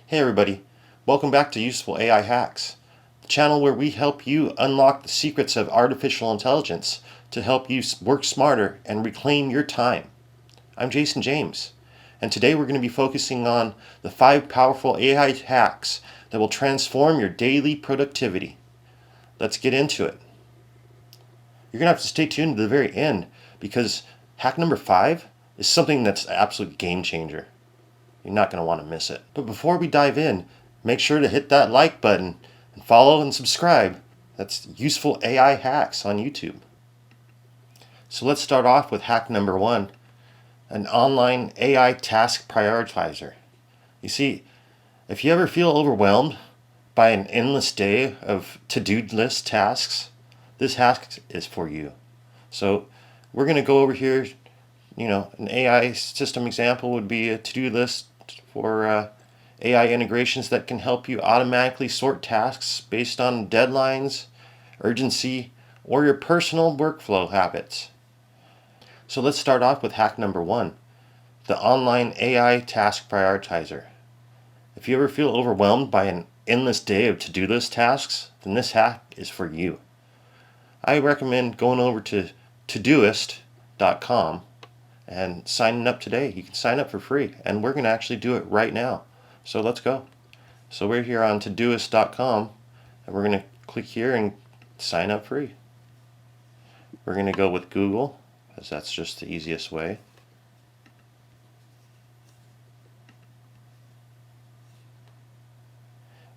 Hey everybody, welcome back to Useful AI Hacks, the channel where we help you unlock the secrets of artificial intelligence to help you work smarter and reclaim your time. I'm Jason James, and today we're going to be focusing on the 5 powerful AI hacks that will transform your daily productivity. Let's get into it. You're going to have to stay tuned to the very end because hack number 5 is something that's an absolute game changer. You're not going to want to miss it. But before we dive in, make sure to hit that like button and follow and subscribe. That's Useful AI Hacks on YouTube. So let's start off with hack number 1, an online AI task prioritizer. You see, if you ever feel overwhelmed by an endless day of to-do list tasks, this hack is for you. So we're going to go over here. An AI system example would be a to-do list for AI integrations that can help you automatically sort tasks based on deadlines, urgency, or your personal workflow habits. So let's start off with hack number 1, the online AI task prioritizer. If you ever feel overwhelmed by an endless day of to-do list tasks, then this hack is for you. I recommend going over to Todoist.com and signing up today. You can sign up for free, and we're going to actually do it right now. So let's go. So we're here on Todoist.com, and we're going to click here and sign up free. We're going to go with Google, because that's just the easiest way.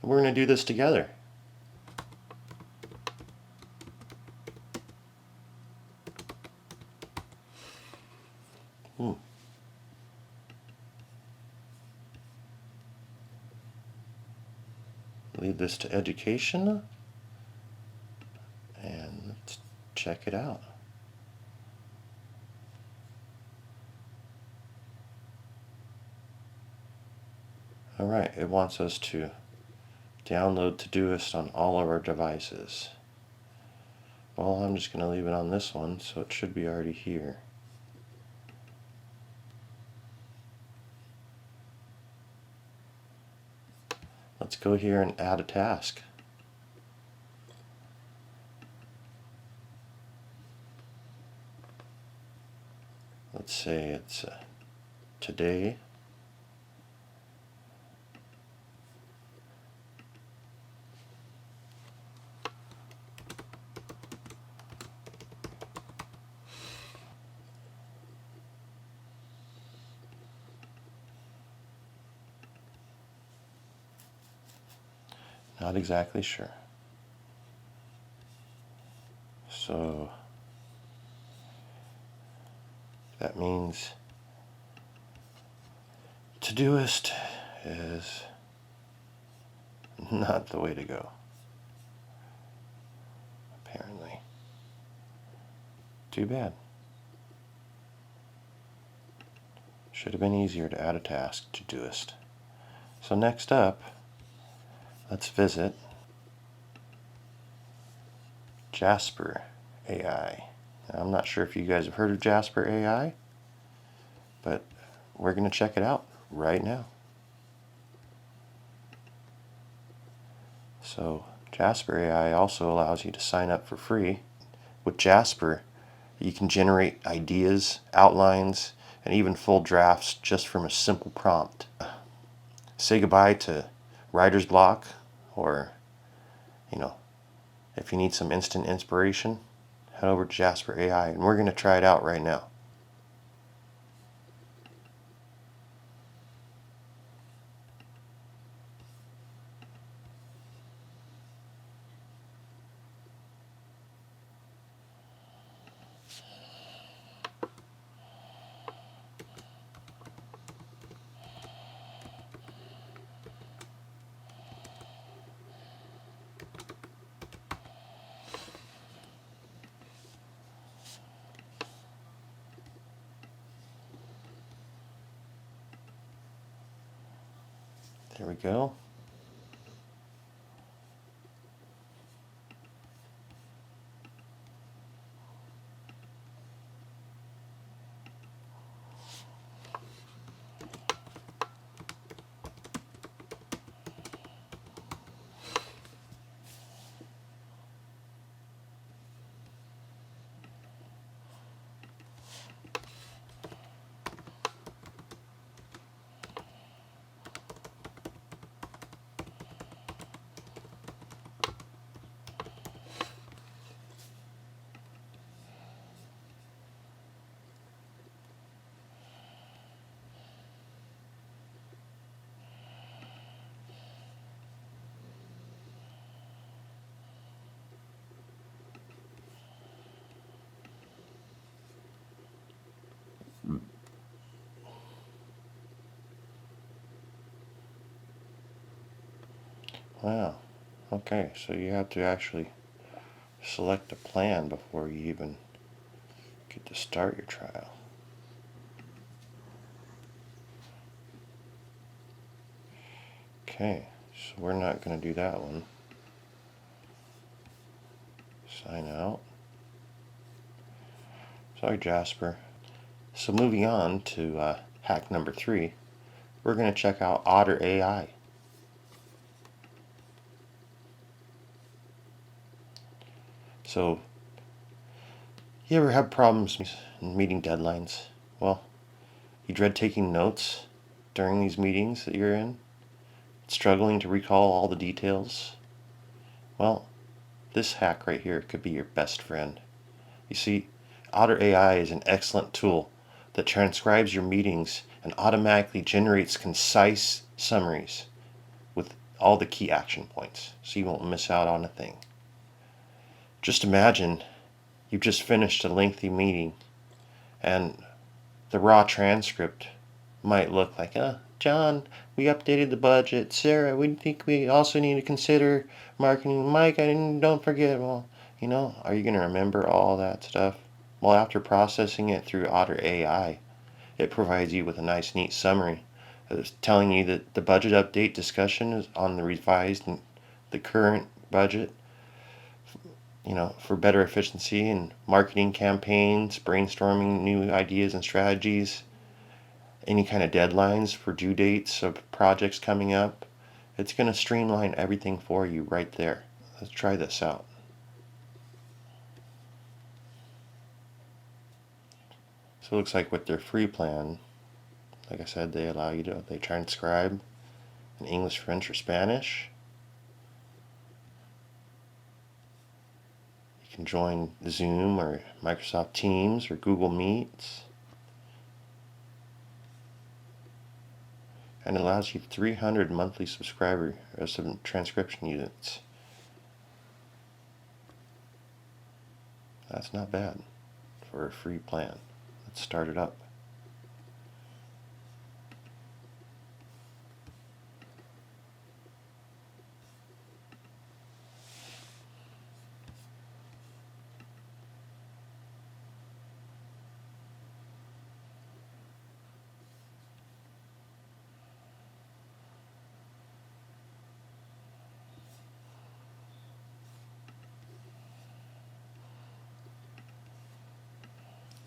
And we're going to do this together. Leave this to education, and let's check it out. Alright, it wants us to download Todoist on all of our devices. Well, I'm just going to leave it on this one, so it should be already here. Let's go here and add a task. Let's say it's today. Not exactly sure. So that means Todoist is not the way to go, apparently. Too bad. Should have been easier to add a task to Todoist. So next up, let's visit Jasper AI. Now, I'm not sure if you guys have heard of Jasper AI, but we're going to check it out right now. So Jasper AI also allows you to sign up for free. With Jasper, you can generate ideas, outlines, and even full drafts just from a simple prompt. Say goodbye to writer's block, or if you need some instant inspiration, head over to Jasper AI, and we're going to try it out right now. There we go. Wow. Okay, so you have to actually select a plan before you even get to start your trial. Okay, so we're not going to do that one. Sign out. Sorry, Jasper. So moving on to hack number 3, we're going to check out Otter AI. So, you ever have problems meeting deadlines? Well, you dread taking notes during these meetings that you're in? Struggling to recall all the details? Well, this hack right here could be your best friend. You see, Otter AI is an excellent tool that transcribes your meetings and automatically generates concise summaries with all the key action points, so you won't miss out on a thing. Just imagine you've just finished a lengthy meeting and the raw transcript might look like, John, we updated the budget. Sarah, we think we also need to consider marketing. Mike, don't forget. Well, are you going to remember all that stuff? Well, after processing it through Otter AI, it provides you with a nice, neat summary. It's telling you that the budget update discussion is on the revised and the current budget, for better efficiency in marketing campaigns, brainstorming new ideas and strategies, any kind of deadlines for due dates of projects coming up. It's going to streamline everything for you right there. Let's try this out. So it looks like with their free plan, like I said, they transcribe in English, French, or Spanish. You can join Zoom or Microsoft Teams or Google Meets. And it allows you 300 monthly subscriber or some transcription units. That's not bad for a free plan. Let's start it up.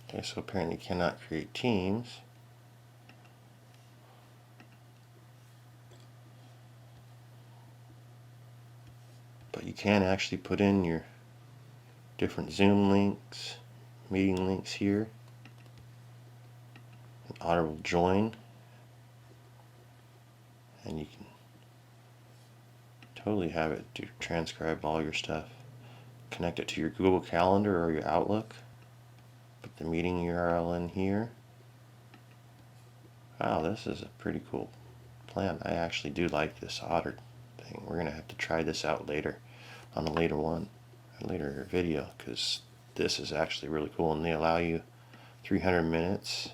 Okay, so apparently you cannot create teams. But you can actually put in your different Zoom links, meeting links here. And Otter will join. And you can totally have it to transcribe all your stuff. Connect it to your Google Calendar or your Outlook. Put the meeting URL in here. Wow, this is a pretty cool plan. I actually do like this Otter thing. We're going to have to try this out later on a later video, because this is actually really cool, and they allow you 300 minutes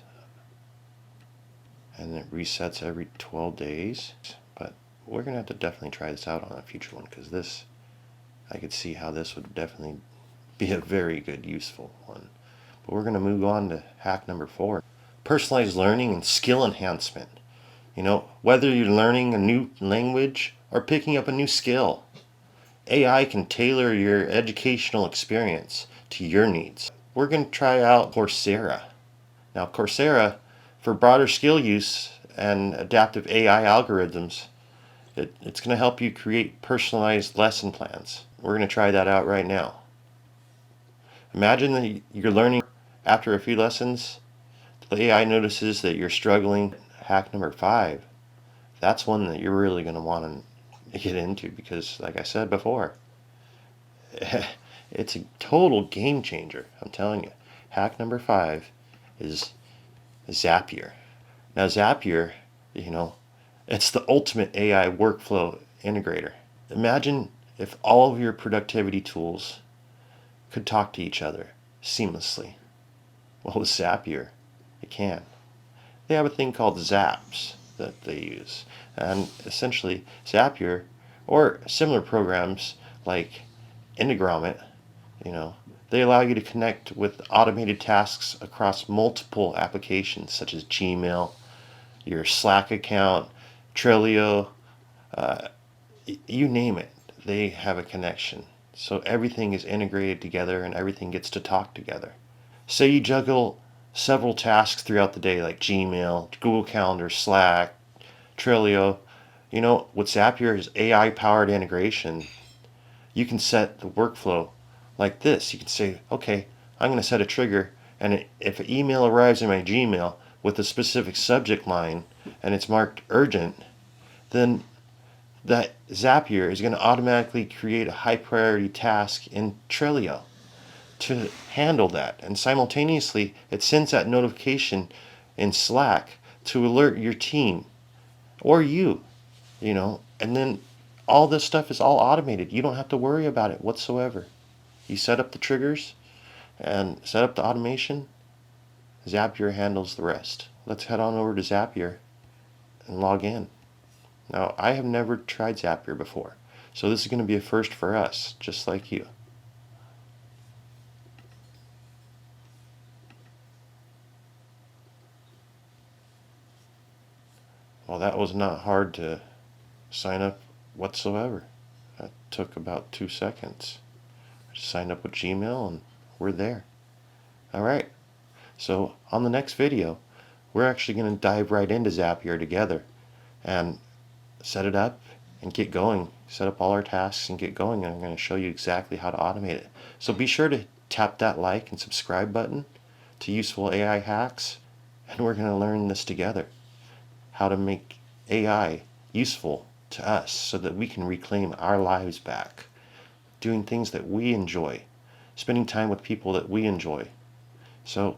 and it resets every 12 days. But we're going to have to definitely try this out on a future one, because this, I could see how this would definitely be a very good, useful one. But we're going to move on to hack number 4. Personalized learning and skill enhancement. Whether you're learning a new language or picking up a new skill, AI can tailor your educational experience to your needs. We're going to try out Coursera. Now, Coursera, for broader skill use and adaptive AI algorithms, it's going to help you create personalized lesson plans. We're going to try that out right now. Imagine that you're learning after a few lessons. The AI notices that you're struggling. Hack number 5. That's one that you're really going to want to get into, because, like I said before, it's a total game changer. I'm telling you. Hack number 5 is Zapier. Now, Zapier, it's the ultimate AI workflow integrator. Imagine if all of your productivity tools could talk to each other seamlessly. Well, with Zapier, it can. They have a thing called Zaps that they use. And essentially, Zapier or similar programs like Integromat. They allow you to connect with automated tasks across multiple applications such as Gmail, your Slack account, Trello, uh, you name it. They have a connection. So everything is integrated together and everything gets to talk together. Say you juggle several tasks throughout the day like Gmail, Google Calendar, Slack, Trello. With Zapier's AI powered integration, you can set the workflow like this. You can say, okay, I'm going to set a trigger, and if an email arrives in my Gmail with a specific subject line and it's marked urgent, then that Zapier is going to automatically create a high priority task in Trello to handle that. And simultaneously, it sends that notification in Slack to alert your team or and then all this stuff is all automated. You don't have to worry about it whatsoever. You set up the triggers and set up the automation. Zapier handles the rest. Let's head on over to Zapier and log in. Now, I have never tried Zapier before, so this is going to be a first for us, just like you. Well, that was not hard to sign up whatsoever. That took about 2 seconds. I just signed up with Gmail and we're there. All right. So on the next video, we're actually going to dive right into Zapier together and set it up and get going. Set up all our tasks and get going. And I'm going to show you exactly how to automate it. So be sure to tap that like and subscribe button to Useful AI Hacks. And we're going to learn this together. How to make AI useful to us so that we can reclaim our lives back. Doing things that we enjoy. Spending time with people that we enjoy. So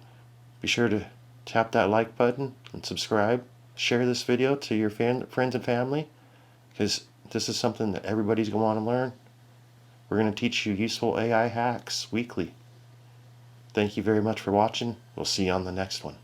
be sure to tap that like button and subscribe. Share this video to your friends and family, because this is something that everybody's going to want to learn. We're going to teach you useful AI hacks weekly. Thank you very much for watching. We'll see you on the next one.